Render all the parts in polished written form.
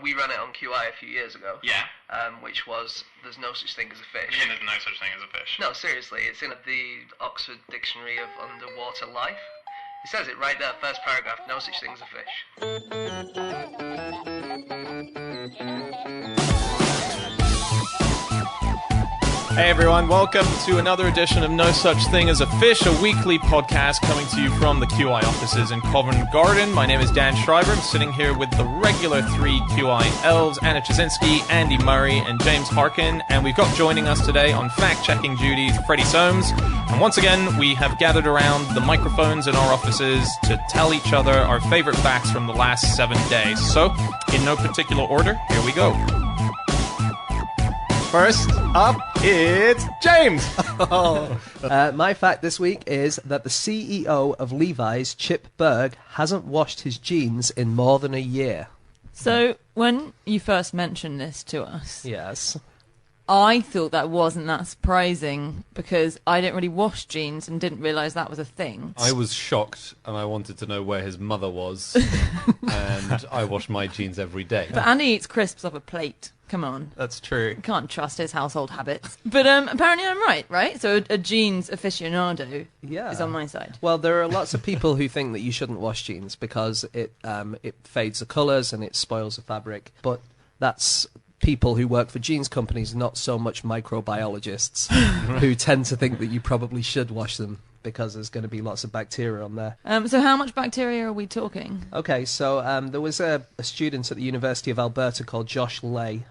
We ran it on QI a few years ago. Yeah. Which was, there's no such thing as a fish. Yeah, there's no such thing as a fish. No, seriously, it's in the Oxford Dictionary of Underwater Life. It says it right there, first paragraph, no such thing as a fish. Hey everyone, welcome to another edition of No Such Thing as a Fish, a weekly podcast coming to you from the QI offices in Covent Garden. My name is Dan Schreiber. I'm sitting here with the regular three QI elves, Anna Ptaszynski, Andy Murray, and James Harkin. And we've got joining us today on fact-checking duties, Freddy Soames. And once again, we have gathered around the microphones in our offices to tell each other our favorite facts from the last 7 days. So, in no particular order, here we go. First up, it's James. My fact this week is that the CEO of Levi's, Chip Bergh, hasn't washed his jeans in more than a year. So, when you first mentioned this to us, Yes. I thought that wasn't that surprising because I didn't really wash jeans and didn't realise that was a thing. I was shocked and I wanted to know where his mother was, and I wash my jeans every day. But Andy eats crisps off a plate. Come on. That's true. You can't trust his household habits. But apparently I'm right? So a jeans aficionado is on my side. Well, there are lots of people who think that you shouldn't wash jeans because it fades the colours and it spoils the fabric. But that's people who work for jeans companies, not so much microbiologists, who tend to think that you probably should wash them because there's going to be lots of bacteria on there. So how much bacteria are we talking? Okay, so there was a student at the University of Alberta called Josh Lee,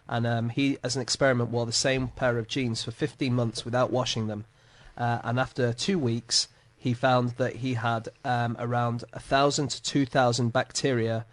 and he, as an experiment, wore the same pair of jeans for 15 months without washing them. And after 2 weeks, he found that he had around 1,000 to 2,000 bacteria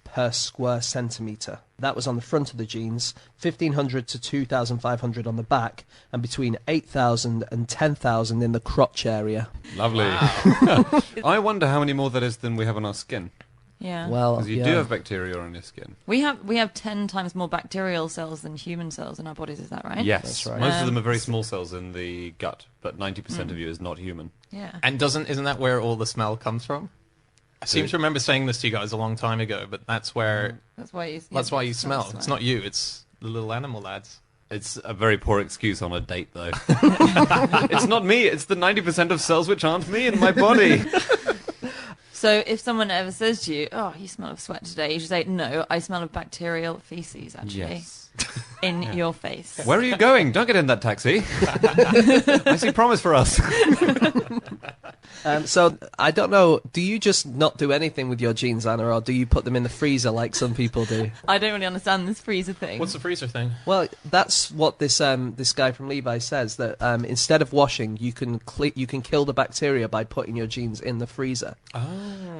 per square centimetre. That was on the front of the jeans, 1,500 to 2,500 on the back, and between 8,000 and 10,000 in the crotch area. Lovely. Wow. I wonder how many more that is than we have on our skin. Yeah. Well, Because you do have bacteria on your skin. We have 10 times more bacterial cells than human cells in our bodies, is that right? Yes. That's right. Most of them are very small cells in the gut, but 90% of you is not human. Yeah. And isn't that where all the smell comes from? I seem to remember saying this to you guys a long time ago, but that's where... That's why you smell. It's not you, it's the little animal lads. It's a very poor excuse on a date, though. It's not me, it's the 90% of cells which aren't me in my body. So if someone ever says to you, "Oh, you smell of sweat today," you should say, "No, I smell of bacterial feces, actually." Yes. In your face. Where are you going? Don't get in that taxi. I see promise for us. So, I don't know, do you just not do anything with your jeans, Anna, or do you put them in the freezer like some people do? I don't really understand this freezer thing. What's the freezer thing? Well, that's what this guy from Levi says, that instead of washing, you can kill the bacteria by putting your jeans in the freezer. Oh.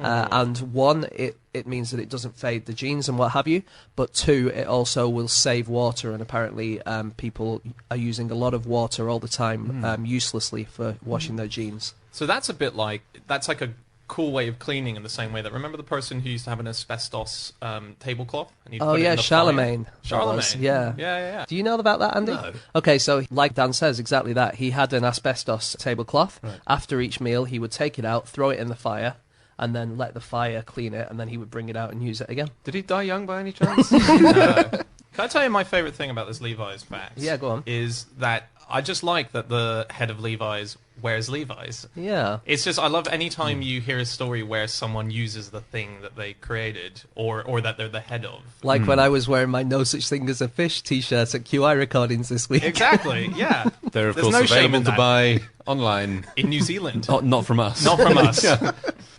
And one, it means that it doesn't fade the jeans and what have you, but two, it also will save water, and apparently people are using a lot of water all the time uselessly for washing their jeans. So that's like a cool way of cleaning in the same way that, remember the person who used to have an asbestos tablecloth? And Oh yeah, Charlemagne. Charlemagne. Yeah. Do you know about that, Andy? No. Okay, so like Dan says, exactly that. He had an asbestos tablecloth. Right. After each meal, he would take it out, throw it in the fire, and then let the fire clean it, and then he would bring it out and use it again. Did he die young by any chance? Can I tell you my favourite thing about this Levi's fact? Yeah, go on. Is that I just like that the head of Levi's wears Levi's. Yeah. It's just, I love any time you hear a story where someone uses the thing that they created or that they're the head of. Like when I was wearing my No Such Thing as a Fish t-shirt at QI recordings this week. Exactly, yeah. They're, of There's course, no shame available in to that. buy online. In New Zealand. Not from us. Not from us. Yeah.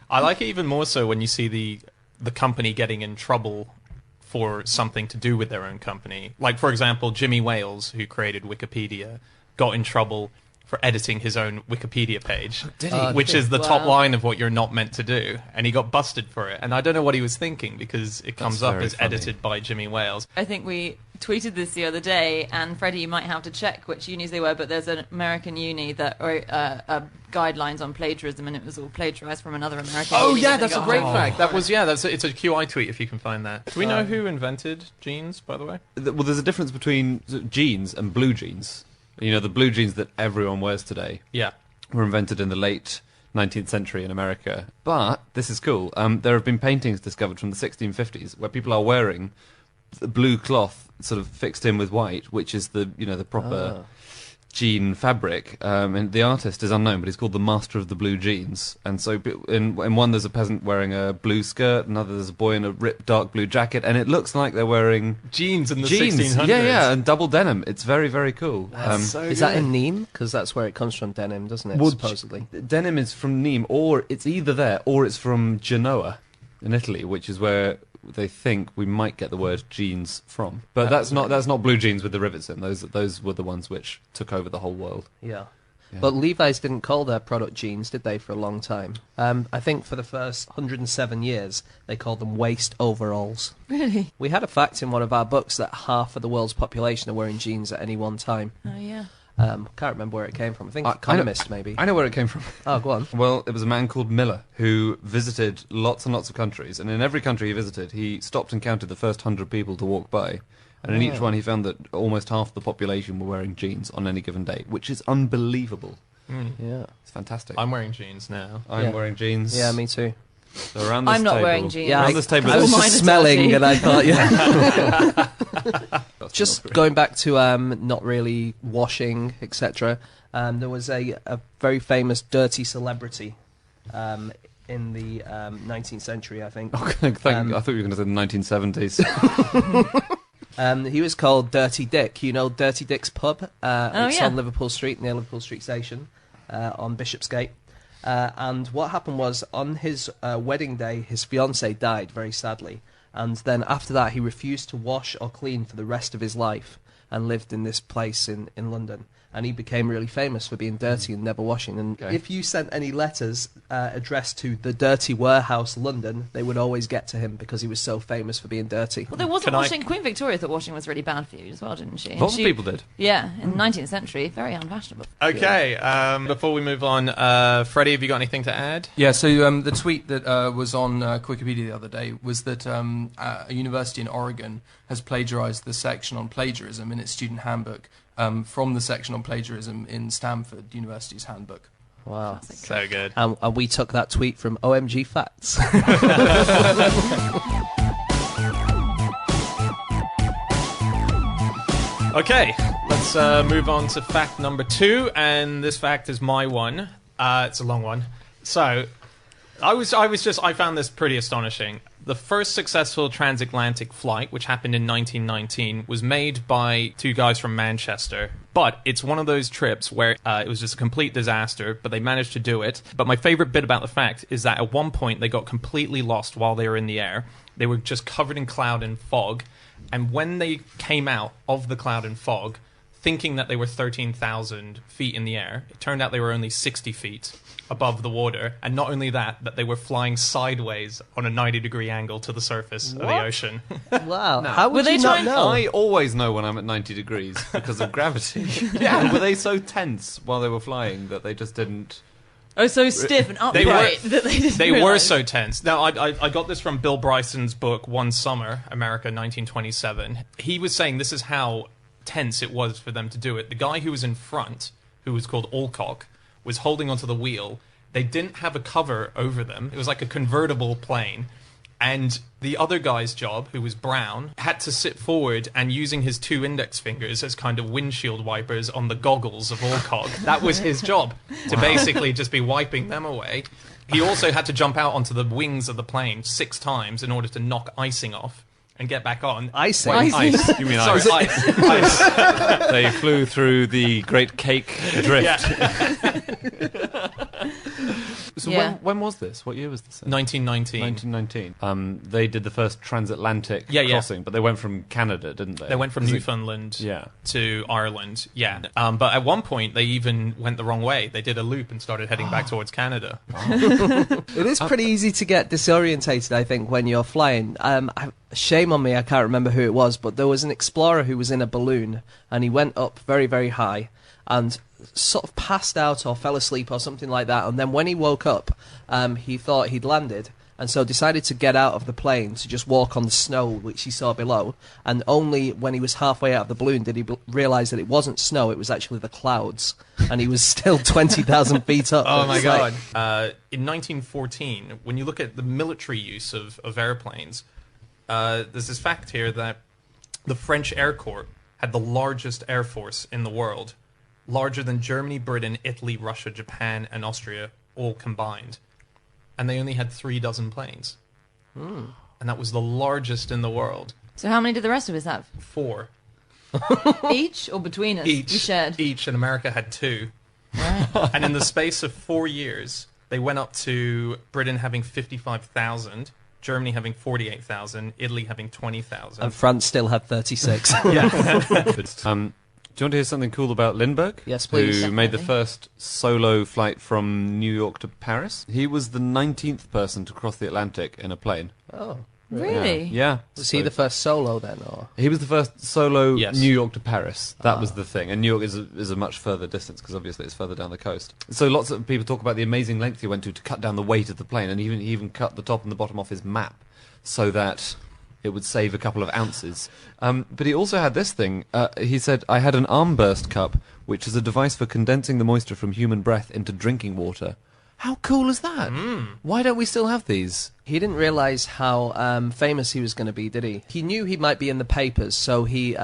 I like it even more so when you see the company getting in trouble for something to do with their own company. Like, for example, Jimmy Wales, who created Wikipedia, got in trouble for editing his own Wikipedia page, which is the top line of what you're not meant to do, and he got busted for it. And I don't know what he was thinking, because it comes up as edited by Jimmy Wales. I think we tweeted this the other day, and Freddie, you might have to check which unis they were, but there's an American uni that wrote guidelines on plagiarism, and it was all plagiarized from another American uni. Oh yeah, that's a great fact. It's a QI tweet if you can find that. Do we know who invented jeans, by the way? Well, there's a difference between jeans and blue jeans. You know, the blue jeans that everyone wears today Yeah. were invented in the late 19th century in America. But this is cool. There have been paintings discovered from the 1650s where people are wearing the blue cloth sort of fixed in with white, which is the proper jean fabric. And the artist is unknown, but he's called the Master of the Blue Jeans. And so in one there's a peasant wearing a blue skirt, another there's a boy in a ripped dark blue jacket, and it looks like they're wearing Jeans in the jeans. 1600s. Yeah, and double denim. It's very, very cool. Is that in Nîmes? Because that's where it comes from, denim, doesn't it, supposedly? Denim is from Nîmes, or it's either there, or it's from Genoa in Italy, which is where they think we might get the word jeans from. But that's not blue jeans with the rivets in. Those were the ones which took over the whole world. Yeah. But Levi's didn't call their product jeans, did they, for a long time? I think for the first 107 years, they called them waist overalls. Really? We had a fact in one of our books that half of the world's population are wearing jeans at any one time. Oh, yeah. Can't remember where it came from. I think Economist, maybe. I know where it came from. Oh, go on. Well, it was a man called Miller who visited lots and lots of countries, and in every country he visited, he stopped and counted the first 100 people to walk by. And in each one, he found that almost half the population were wearing jeans on any given day, which is unbelievable. Yeah. It's fantastic. I'm wearing jeans now. I'm wearing jeans. Yeah, me too. So around this I'm not table, wearing jeans. Yeah, around this table, I was Mine just are smelling, dirty. and I thought, Just going back to not really washing, etc. There was a very famous dirty celebrity in the 19th century, I think. I thought you were going to say the 1970s. He was called Dirty Dick. You know Dirty Dick's pub? It's yeah. on Liverpool Street, near Liverpool Street Station, on Bishopsgate. And what happened was, on his wedding day, his fiancée died, very sadly. And then after that, he refused to wash or clean for the rest of his life and lived in this place in London. And he became really famous for being dirty and never washing. And if you sent any letters addressed to the Dirty Warehouse, London, they would always get to him because he was so famous for being dirty. Well, there wasn't washing. Queen Victoria thought washing was really bad for you as well, didn't she? Lots of people did. Yeah, in the 19th century, very unfashionable. Okay, before we move on, Freddie, have you got anything to add? Yeah, so the tweet that was on Wikipedia the other day was that a university in Oregon has plagiarized the section on plagiarism in its student handbook from the section on plagiarism in Stanford University's handbook. Wow. So good. And we took that tweet from OMG Facts. Okay, let's move on to fact number 2, and this fact is my one. It's a long one. So, I found this pretty astonishing. The first successful transatlantic flight, which happened in 1919, was made by two guys from Manchester. But it's one of those trips where it was just a complete disaster, but they managed to do it. But my favorite bit about the fact is that at one point they got completely lost while they were in the air. They were just covered in cloud and fog. And when they came out of the cloud and fog, thinking that they were 13,000 feet in the air, it turned out they were only 60 feet above the water. And not only that, but they were flying sideways on a 90-degree angle to the surface of the ocean. Wow. How would Were they you not trying- know? I always know when I'm at 90 degrees because of gravity. Yeah. Were they so tense while they were flying that they just didn't... Oh, so stiff and They upright were- that they didn't They were realise. so tense. Now, I got this from Bill Bryson's book, One Summer, America, 1927. He was saying this is how tense it was for them to do it. The guy who was in front, who was called Alcock, was holding onto the wheel. They didn't have a cover over them. It was like a convertible plane. And the other guy's job, who was Brown, had to sit forward and using his two index fingers as kind of windshield wipers on the goggles of Alcock. That was his job, to basically just be wiping them away. He also had to jump out onto the wings of the plane 6 times in order to knock icing off and get back on. Icing? Ice. You mean Sorry, ice? ice. They flew through the Great Cake Drift. Yeah. So Yeah. when was this? What year was this? 1919. 1919. They did the first transatlantic Yeah. crossing, but they went from Canada, didn't they? They went from Is it- Newfoundland Yeah. to Ireland, but at one point they even went the wrong way. They did a loop and started heading back towards Canada. It is pretty easy to get disorientated, I think, when you're flying. Shame on me, I can't remember who it was, but there was an explorer who was in a balloon, and he went up very, very high, and sort of passed out or fell asleep or something like that. And then when he woke up, he thought he'd landed, and so decided to get out of the plane to just walk on the snow which he saw below, and only when he was halfway out of the balloon did he realise that it wasn't snow, it was actually the clouds, and he was still 20,000 feet up. Oh my It's God. like- In 1914, when you look at the military use of airplanes, there's this fact here that the French Air Corps had the largest air force in the world, larger than Germany, Britain, Italy, Russia, Japan, and Austria all combined. And they only had 3 dozen planes. And that was the largest in the world. So how many did the rest of us have? 4. Each or between us? Each. We shared. Each, and America had 2. Right. And in the space of 4 years, they went up to Britain having 55,000, Germany having 48,000, Italy having 20,000. And France still had 36. Do you want to hear something cool about Lindbergh? Yes, please. Who made the Definitely. first solo flight from New York to Paris? He was the 19th person to cross the Atlantic in a plane. Oh. Really? Yeah. Was he the first solo then, or? He was the first solo Yes. New York to Paris. That was the thing. And New York is a much further distance because obviously it's further down the coast. So lots of people talk about the amazing length he went to cut down the weight of the plane, and he even cut the top and the bottom off his map so that it would save a couple of ounces. But he also had this thing. He said, I had an armburst cup, which is a device for condensing the moisture from human breath into drinking water. How cool is that? Why don't we still have these? He didn't realise how famous he was going to be, did he? He knew he might be in the papers, so he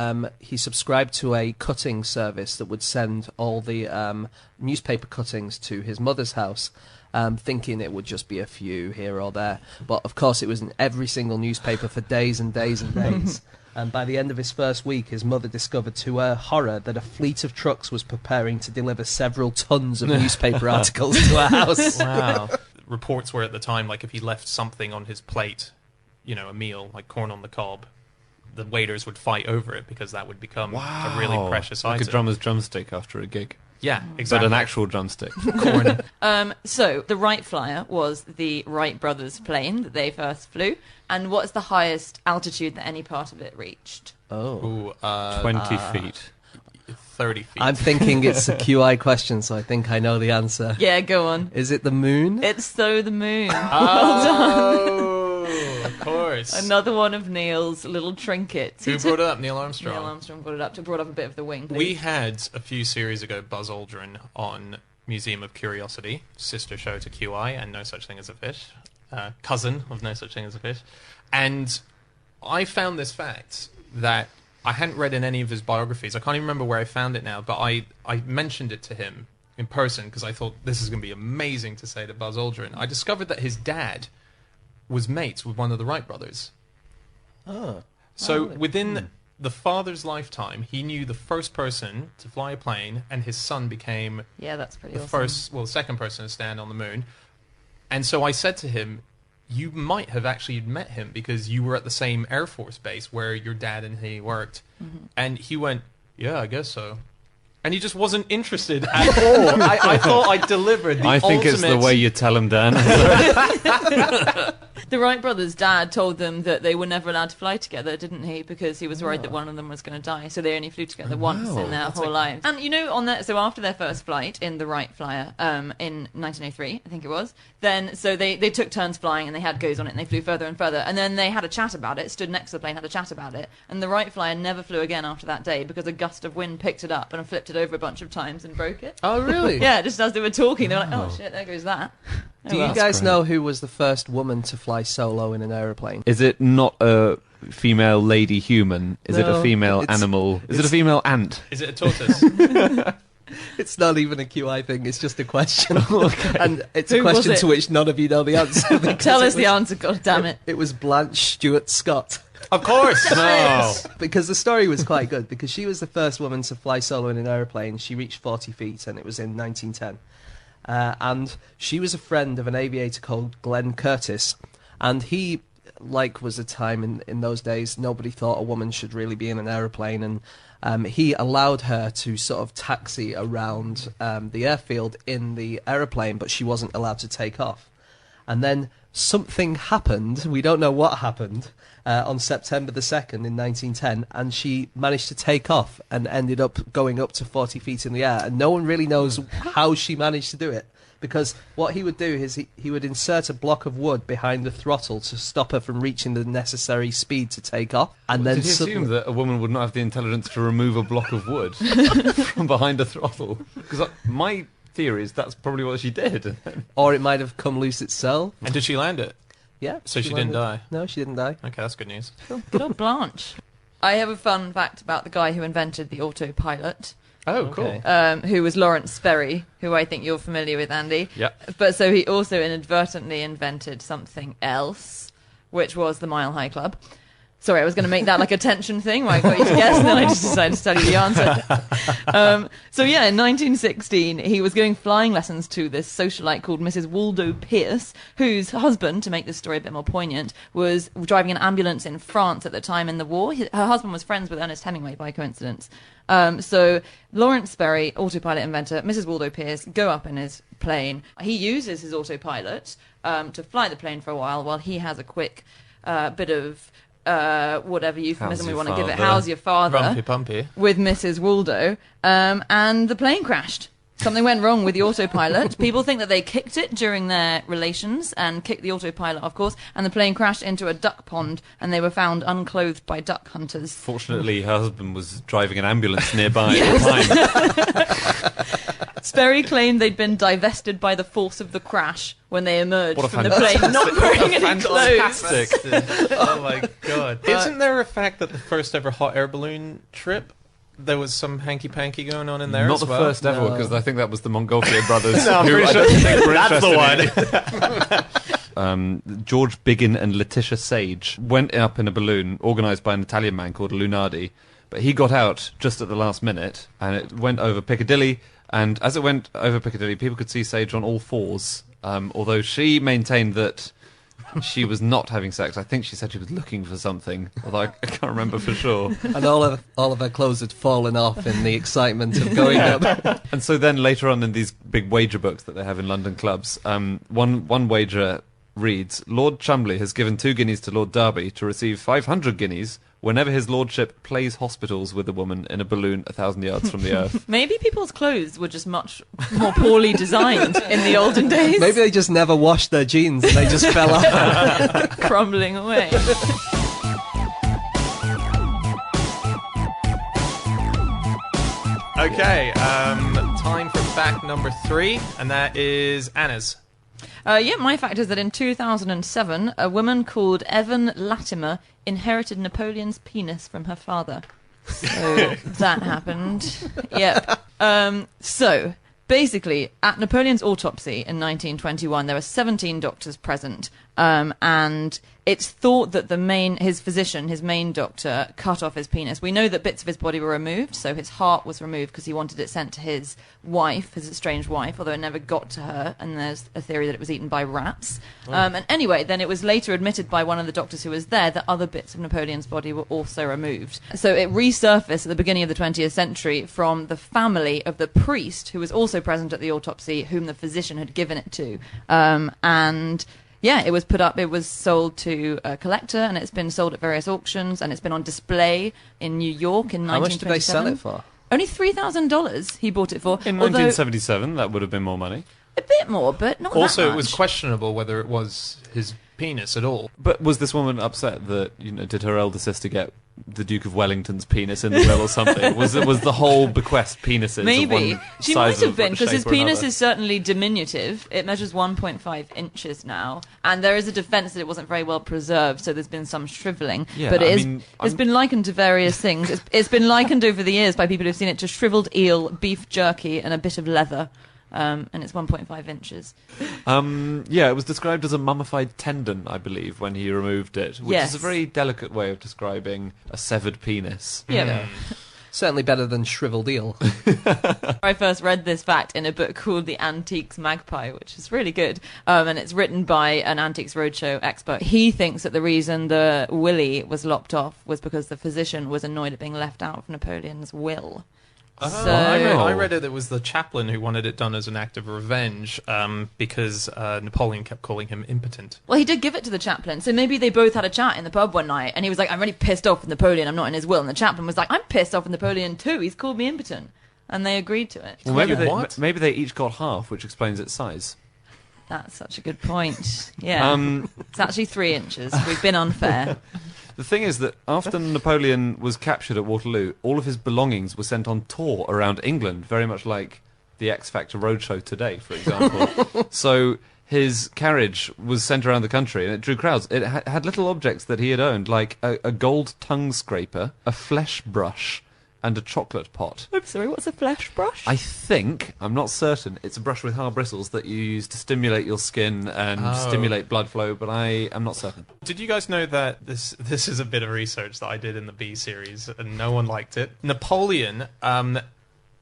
subscribed to a cutting service that would send all the newspaper cuttings to his mother's house, thinking it would just be a few here or there. But, of course, it was in every single newspaper for days and days and days. And by the end of his first week, his mother discovered to her horror that a fleet of trucks was preparing to deliver several tons of newspaper articles to her house. Wow. Reports were at the time, like, if he left something on his plate, you know, a meal, like corn on the cob, the waiters would fight over it because that would become a really precious like item. a drummer's drumstick after a gig. Yeah, But exactly. an actual drumstick. corn. So the Wright Flyer was the Wright brothers' plane that they first flew. And what's the highest altitude that any part of it reached? Oh. Ooh, 20 feet. 30 feet. I'm thinking it's a QI question, so I think I know the answer. Yeah, go on. Is it the moon? It's so the moon. Oh, of course. Another one of Neil's little trinkets. Who brought it up? Neil Armstrong. Neil Armstrong brought it up. Brought up a bit of the wing. We had a few series ago Buzz Aldrin on Museum of Curiosity, sister show to QI and No Such Thing as a Fish, cousin of No Such Thing as a Fish. And I found this fact that I hadn't read in any of his biographies. I can't even remember where I found it now, but I mentioned it to him in person because I thought this is going to be amazing to say to Buzz Aldrin. I discovered that his dad was mates with one of the Wright brothers. Oh. So within the father's lifetime, he knew the first person to fly a plane, and his son became Yeah, that's pretty the awesome. second person to stand on the moon. And so I said to him, you might have actually met him because you were at the same Air Force base where your dad and he worked. And he went, yeah, I guess so. And he just wasn't interested at all. I thought I delivered the I think ultimate... it's the way you tell him, Dan. The Wright brothers' dad told them that they were never allowed to fly together, didn't he? Because he was worried that one of them was going to die. So they only flew together once in their whole lives. And you know, so after their first flight in the Wright Flyer, in 1903, I think it was, then so they took turns flying and they had goes on it and they flew further and further. And then they had a chat about it, stood next to the plane, had a chat about it. And the Wright Flyer never flew again after that day because a gust of wind picked it up and flipped it over a bunch of times and broke it. Oh, really? Yeah, just as they were talking, they were like, oh shit, there goes that. Do you guys know who was the first woman to fly solo in an aeroplane? Is it not a female lady human? Is it No, a female it's- animal? Is it a female ant? Is it a tortoise? It's not even a QI thing, it's just a question. Okay. And it's Who a was question it? to which none of you know the answer. because Tell it us the was- answer, god damn it. It was Blanche Stewart Scott. Of course. No. Because the story was quite good, because she was the first woman to fly solo in an aeroplane. She reached 40 feet, and it was in 1910. And she was a friend of an aviator called Glenn Curtis, and he, like was a time in those days, nobody thought a woman should really be in an aeroplane, and he allowed her to sort of taxi around the airfield in the aeroplane, but she wasn't allowed to take off. And then something happened, we don't know what happened, on September the 2nd in 1910, and she managed to take off and ended up going up to 40 feet in the air. And no one really knows how she managed to do it, because what he would do is he would insert a block of wood behind the throttle to stop her from reaching the necessary speed to take off. And then did he assume that a woman would not have the intelligence to remove a block of wood from behind a throttle? Because my theory is that's probably what she did. Or it might have come loose itself. And did she land it? Yeah. So she didn't die? No, she didn't die. Okay, that's good news. Good old Blanche. I have a fun fact about the guy who invented the autopilot. Oh, cool. Okay. Who was Lawrence Sperry, who I think you're familiar with, Andy. Yeah. But so he also inadvertently invented something else, which was the Mile High Club. Sorry, I was going to make that like a tension thing where I got you to guess, and then I just decided to tell you the answer. So yeah, in 1916, he was giving flying lessons to this socialite called Mrs. Waldo Pierce, whose husband, to make this story a bit more poignant, was driving an ambulance in France at the time in the war. Her husband was friends with Ernest Hemingway by coincidence. So Lawrence Sperry, autopilot inventor, Mrs. Waldo Pierce, go up in his plane. He uses his autopilot to fly the plane for a while he has a quick bit of whatever euphemism we want to give it. How's your father? Rumpy pumpy. With Mrs. Waldo, and the plane crashed. Something went wrong with the autopilot. People think that they kicked it during their relations and kicked the autopilot, of course, and the plane crashed into a duck pond, and they were found unclothed by duck hunters. Fortunately, her husband was driving an ambulance nearby at the time. Sperry claimed they'd been divested by the force of the crash when they emerged What a from the plane, not wearing any clothes. Fantastic. Oh my god. Isn't there a fact that the first ever hot air balloon trip, there was some hanky-panky going on in there Not as the well? first ever, because I think that was the Montgolfier brothers. No, I'm who pretty I sure don't think were that's interested in it. George Biggin and Letitia Sage went up in a balloon organised by an Italian man called Lunardi, but he got out just at the last minute, and it went over Piccadilly, and as it went over Piccadilly, people could see Sage on all fours, although she maintained that she was not having sex. I think she said she was looking for something, although I can't remember for sure. And all of her clothes had fallen off in the excitement of going up. And so then later on in these big wager books that they have in London clubs, one wager reads, Lord Cholmondeley has given 2 guineas to Lord Derby to receive 500 guineas whenever his lordship plays hospitals with a woman in a balloon 1,000 yards from the earth. Maybe people's clothes were just much more poorly designed in the olden days. Maybe they just never washed their jeans and they just fell off. Crumbling away. Okay, time for fact number 3, and that is Anna's. My fact is that in 2007, a woman called Evan Latimer inherited Napoleon's penis from her father. So that happened. Yep. So basically, at Napoleon's autopsy in 1921, there were 17 doctors present, and it's thought that his physician, his main doctor, cut off his penis. We know that bits of his body were removed, so his heart was removed because he wanted it sent to his wife, his estranged wife, although it never got to her, and there's a theory that it was eaten by rats. And anyway, then it was later admitted by one of the doctors who was there that other bits of Napoleon's body were also removed. So it resurfaced at the beginning of the 20th century from the family of the priest who was also present at the autopsy, whom the physician had given it to. And yeah, it was put up, it was sold to a collector, and it's been sold at various auctions, and it's been on display in New York in 1927. How much did they sell it for? Only $3,000 he bought it for. In although 1977, that would have been more money. a bit more, but not Also, that much. it was questionable whether it was his penis at all. But was this woman upset that, did her elder sister get the Duke of Wellington's penis in the will or something? Was the whole bequest penises? Maybe. Of one She size might have of been, because shape his or penis another? is certainly diminutive. It measures 1.5 inches now. And there is a defence that it wasn't very well preserved, so there's been some shrivelling. Yeah, but it's it's been likened to various things. It's been likened over the years by people who've seen it to shriveled eel, beef jerky, and a bit of leather. And it's 1.5 inches. It was described as a mummified tendon, I believe, when he removed it, which Yes. is a very delicate way of describing a severed penis. Yeah. Certainly better than shriveled eel. I first read this fact in a book called The Antiques Magpie, which is really good. And it's written by an Antiques Roadshow expert. He thinks that the reason the willy was lopped off was because the physician was annoyed at being left out of Napoleon's will. So I read it was the chaplain who wanted it done as an act of revenge because Napoleon kept calling him impotent. Well, he did give it to the chaplain, so maybe they both had a chat in the pub one night, and he was like, I'm really pissed off with Napoleon, I'm not in his will, and the chaplain was like, I'm pissed off with Napoleon too, he's called me impotent. And they agreed to it. Well, maybe they each got half, which explains its size. That's such a good point. Yeah. It's actually 3 inches. We've been unfair. The thing is that after Napoleon was captured at Waterloo, all of his belongings were sent on tour around England, very much like the X Factor Roadshow today, for example. So his carriage was sent around the country, and it drew crowds. It had little objects that he had owned, like a gold tongue scraper, a flesh brush, and a chocolate pot. I'm sorry, what's a flesh brush? I'm not certain, it's a brush with hard bristles that you use to stimulate your skin and stimulate blood flow, but I am not certain. Did you guys know that this is a bit of research that I did in the B series, and no one liked it? Napoleon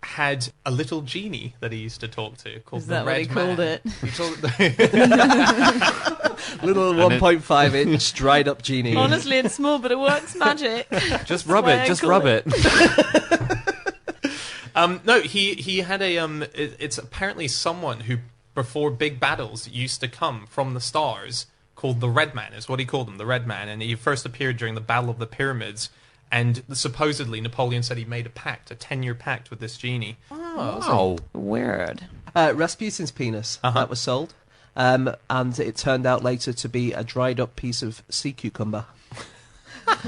had a little genie that he used to talk to called Is the that Red what he called Man. it? He called Little 1.5-inch dried-up genie. Honestly, it's small, but it works magic. Just rub it. No, he had a it's apparently someone who before big battles used to come from the stars, called the Red Man is what he called him, the Red Man, and he first appeared during the Battle of the Pyramids, and supposedly Napoleon said he made a 10-year pact with this genie. Oh, Weird. Rasputin's penis that was sold, and it turned out later to be a dried-up piece of sea cucumber.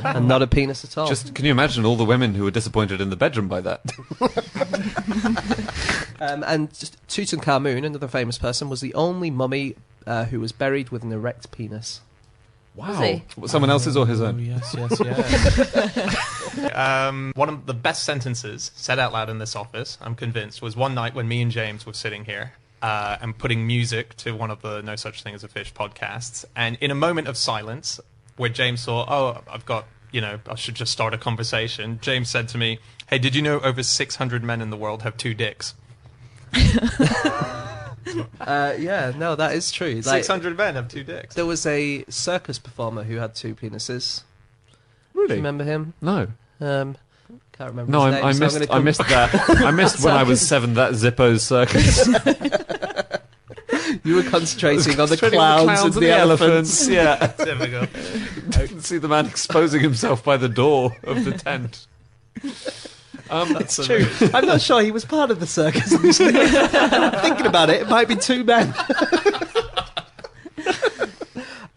And not a penis at all. Just can you imagine all the women who were disappointed in the bedroom by that? And just Tutankhamun, another famous person, was the only mummy who was buried with an erect penis. Wow. Was he? Someone else's or his own? Yes. One of the best sentences said out loud in this office, I'm convinced, was one night when me and James were sitting here and putting music to one of the No Such Thing as a Fish podcasts, and in a moment of silence, where James thought, I've got, I should just start a conversation, James said to me, hey, did you know over 600 men in the world have 2 dicks? Yeah, no, that is true. 600 men have 2 dicks. There was a circus performer who had 2 penises. Really? Do you remember him? No. Can't remember No, his name, I missed that. I missed when I was 7, that Zippo's circus. You were concentrating on the clowns and the elephants. Yeah. Typical. I can see the man exposing himself by the door of the tent. That's true. I'm not sure he was part of the circus. Thinking about it, it might be 2 men.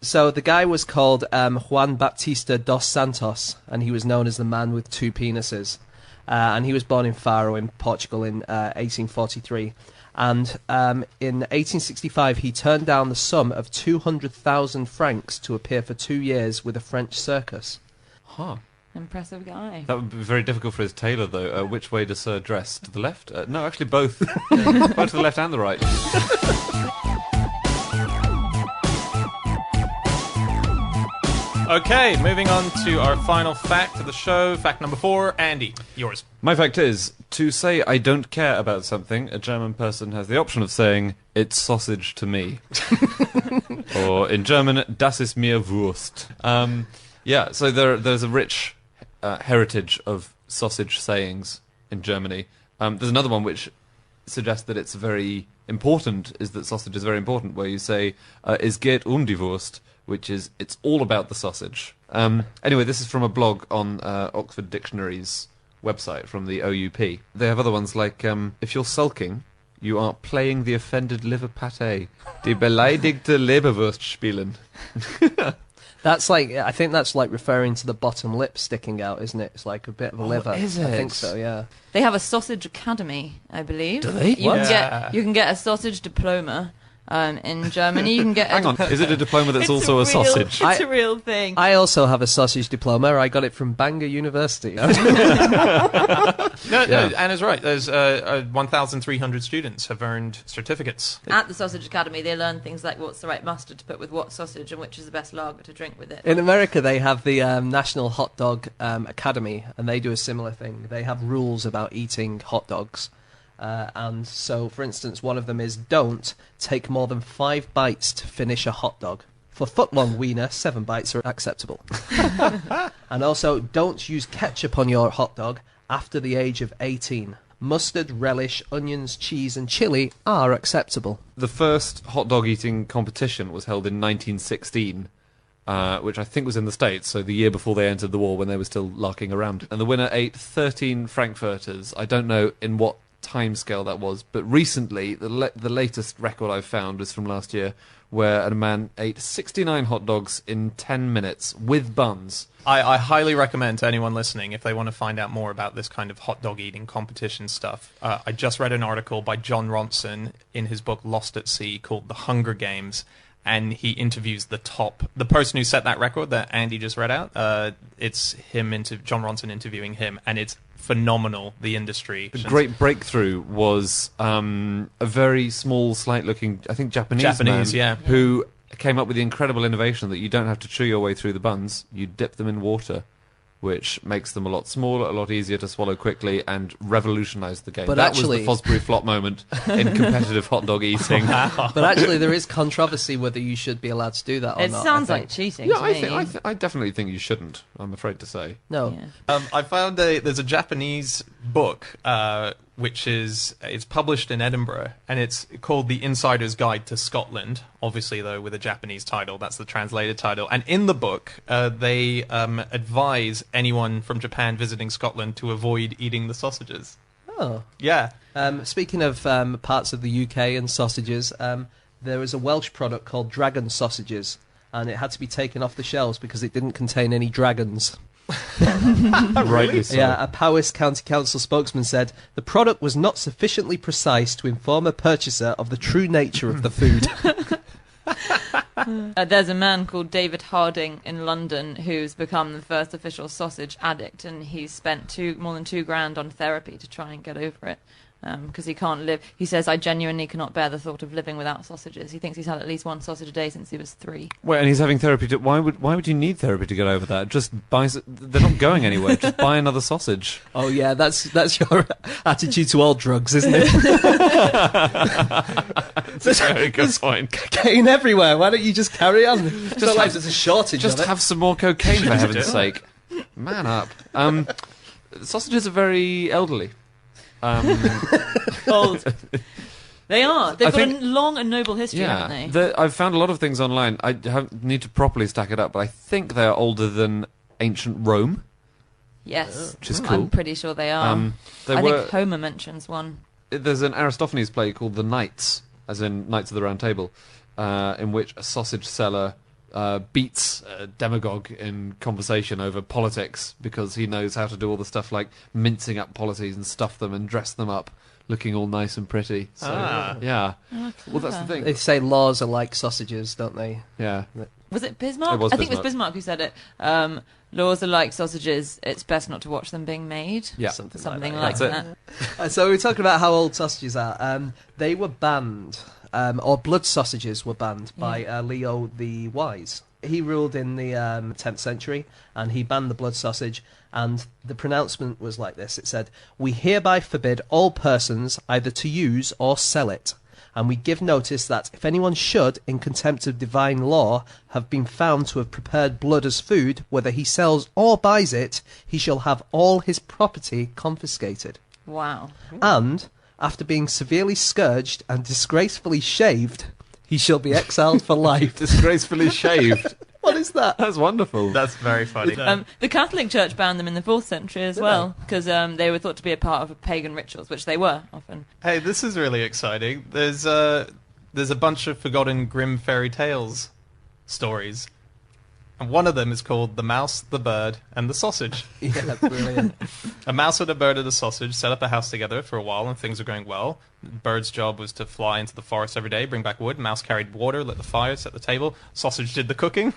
So the guy was called Juan Baptista dos Santos, and he was known as the man with 2 penises. And he was born in Faro in Portugal in 1843. And in 1865, he turned down the sum of 200,000 francs to appear for 2 years with a French circus. Huh. Impressive guy. That would be very difficult for his tailor, though. Which way does Sir dress? To the left? No, actually both. Both to the left and the right. Okay, moving on to our final fact of the show. Fact number 4. Andy, yours. My fact is, to say I don't care about something, a German person has the option of saying, it's sausage to me. Or in German, das ist mir Wurst. Yeah, so there's a rich heritage of sausage sayings in Germany. There's another one which suggests that it's very important, is that sausage is very important, where you say, es geht die Wurst, which is, it's all about the sausage. Anyway, this is from a blog on Oxford Dictionary's website, from the OUP. They have other ones like, if you're sulking, you are playing the offended liver pate. Die beleidigte Leberwurst spielen. That's like, I think that's like referring to the bottom lip sticking out, isn't it? It's like a bit of a liver. Is it? I think so, yeah. They have a sausage academy, I believe. Do they? You What? can get a sausage diploma. In Germany, you can get. Hang on, is it a diploma that's also a sausage? It's a real thing. I also have a sausage diploma. I got it from Bangor University. No, Anna's right. There's 1,300 students have earned certificates. At the Sausage Academy, they learn things like what's the right mustard to put with what sausage and which is the best lager to drink with it. In America, they have the National Hot Dog Academy, and they do a similar thing. They have rules about eating hot dogs. And so, for instance, one of them is don't take more than 5 bites to finish a hot dog. For foot-long wiener, 7 bites are acceptable. And also, don't use ketchup on your hot dog after the age of 18. mustard, relish, onions, cheese and chili are acceptable. The first hot dog eating competition was held in 1916, which I think was in the States, so the year before they entered the war when they were still larking around. And the winner ate 13 Frankfurters. I don't know in what time scale that was, but recently, the latest record I've found was from last year, where a man ate 69 hot dogs in 10 minutes with buns. I highly recommend to anyone listening, if they want to find out more about this kind of hot dog eating competition stuff, I just read an article by John Ronson in his book Lost at Sea called The Hunger Games, and he interviews the person who set that record that Andy just read out. It's John Ronson interviewing him, and it's phenomenal, the industry. The great breakthrough was a very small, slight-looking, I think Japanese man, who came up with the incredible innovation that you don't have to chew your way through the buns, you dip them in water, which makes them a lot smaller, a lot easier to swallow quickly, and revolutionised the game. But that actually, was the Fosbury flop moment in competitive hot dog eating. But actually, there is controversy whether you should be allowed to do that or It not. sounds like cheating Yeah, to me. I definitely think you shouldn't, I'm afraid to say. No. Yeah. I found there's a Japanese book which is published in Edinburgh, and it's called The Insider's Guide to Scotland, obviously though with a Japanese title. That's the translated title. And in the book they advise anyone from Japan visiting Scotland to avoid eating the sausages. Oh. Yeah. Speaking of parts of the UK and sausages, there is a Welsh product called Dragon Sausages, and it had to be taken off the shelves because it didn't contain any dragons. Rightly so. Yeah, a Powys County Council spokesman said the product was not sufficiently precise to inform a purchaser of the true nature of the food. There's a man called David Harding in London who's become the first official sausage addict, and he's spent more than £2,000 on therapy to try and get over it. Because he can't live. He says, I genuinely cannot bear the thought of living without sausages. He thinks he's had at least one sausage a day since he was 3. Well, and he's having therapy. Why would you need therapy to get over that? Just buy. They're not going anywhere. Just buy another sausage. Oh yeah, that's your attitude to all drugs, isn't it? That's a very good point. Cocaine everywhere. Why don't you just carry on? Just not like there's a shortage. Just of it. have some more cocaine for heaven's sake. Man up. Sausages are very elderly. Old. They are. They've I got think- a long and noble history, haven't they? I've found a lot of things online. I need to properly stack it up, but I think they are older than ancient Rome, Yes. which is cool. I'm pretty sure they are. They I were. think Homer mentions one. There's an Aristophanes play called The Knights, as in Knights of the Round Table, in which a sausage seller beats a demagogue in conversation over politics because he knows how to do all the stuff like mincing up policies and stuff them and dress them up looking all nice and pretty. So, yeah. Oh, Well, that's the thing. They say laws are like sausages, don't they? Yeah. Was it Bismarck? It was I think it was Bismarck. Bismarck who said it. Laws are like sausages. It's best not to watch them being made. Yeah. Something like like that. that. So we were talking about how old sausages are. They were banned, or blood sausages were banned by Leo the Wise. He ruled in the 10th century, and he banned the blood sausage, and the pronouncement was like this. It said, "We hereby forbid all persons either to use or sell it, and we give notice that if anyone should, in contempt of divine law, have been found to have prepared blood as food, whether he sells or buys it, he shall have all his property confiscated. Wow. And, after being severely scourged and disgracefully shaved, he shall be exiled for life." Disgracefully shaved. What is that? That's wonderful. That's very funny. The Catholic Church banned them in the 4th century as well, because they were thought to be a part of pagan rituals, which they were often. Hey, this is really exciting. There's a bunch of forgotten grim fairy tales stories. And one of them is called The Mouse, the Bird, and the Sausage. Yeah, brilliant. A mouse and a bird and a sausage set up a house together for a while, and things were going well. The bird's job was to fly into the forest every day, bring back wood. Mouse carried water, lit the fire, set the table. Sausage did the cooking,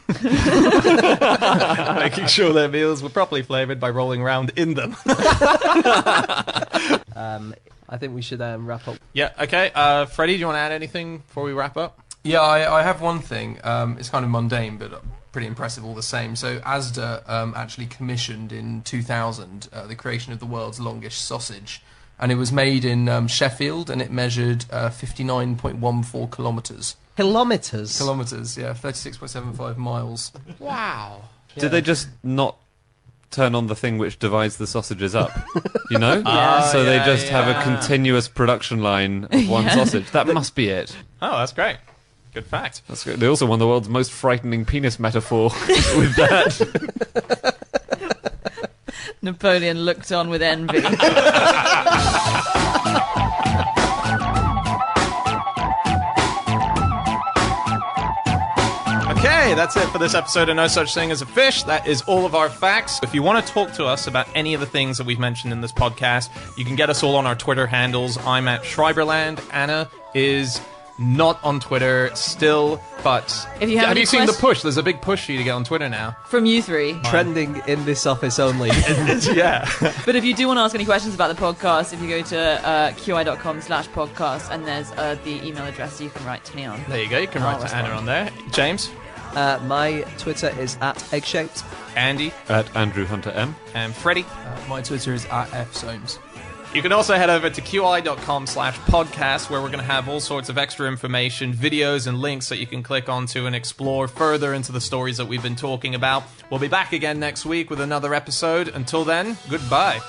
making sure their meals were properly flavoured by rolling around in them. I think we should wrap up. Yeah, okay. Freddie, do you want to add anything before we wrap up? Yeah, I have one thing. It's kind of mundane, but pretty impressive all the same. So Asda actually commissioned in 2000 the creation of the world's longest sausage, and it was made in Sheffield, and it measured 59.14 kilometres. Kilometres? Kilometres, yeah, 36.75 miles. Wow. Did they just not turn on the thing which divides the sausages up, you know? Yeah. So they yeah, just have a yeah. continuous production line of one sausage. That must be it. Oh, that's great. Good fact. That's good. They also won the world's most frightening penis metaphor with that. Napoleon looked on with envy. Okay, that's it for this episode of No Such Thing as a Fish. That is all of our facts. If you want to talk to us about any of the things that we've mentioned in this podcast, you can get us all on our Twitter handles. I'm at Schreiberland. Anna is not on Twitter still, but If you have any seen the quest- push? There's a big push for you to get on Twitter now. From you three. Trending in this office only. Yeah. But if you do want to ask any questions about the podcast, if you go to qi.com/podcast, and there's the email address you can write to me on. There you go. You can write to Anna on there. James, My Twitter is at eggshaped. Andy, At Andrew Hunter M. and Freddy. My Twitter is at @fsoames. You can also head over to qi.com/podcast, where we're going to have all sorts of extra information, videos, and links that you can click onto and explore further into the stories that we've been talking about. We'll be back again next week with another episode. Until then, goodbye.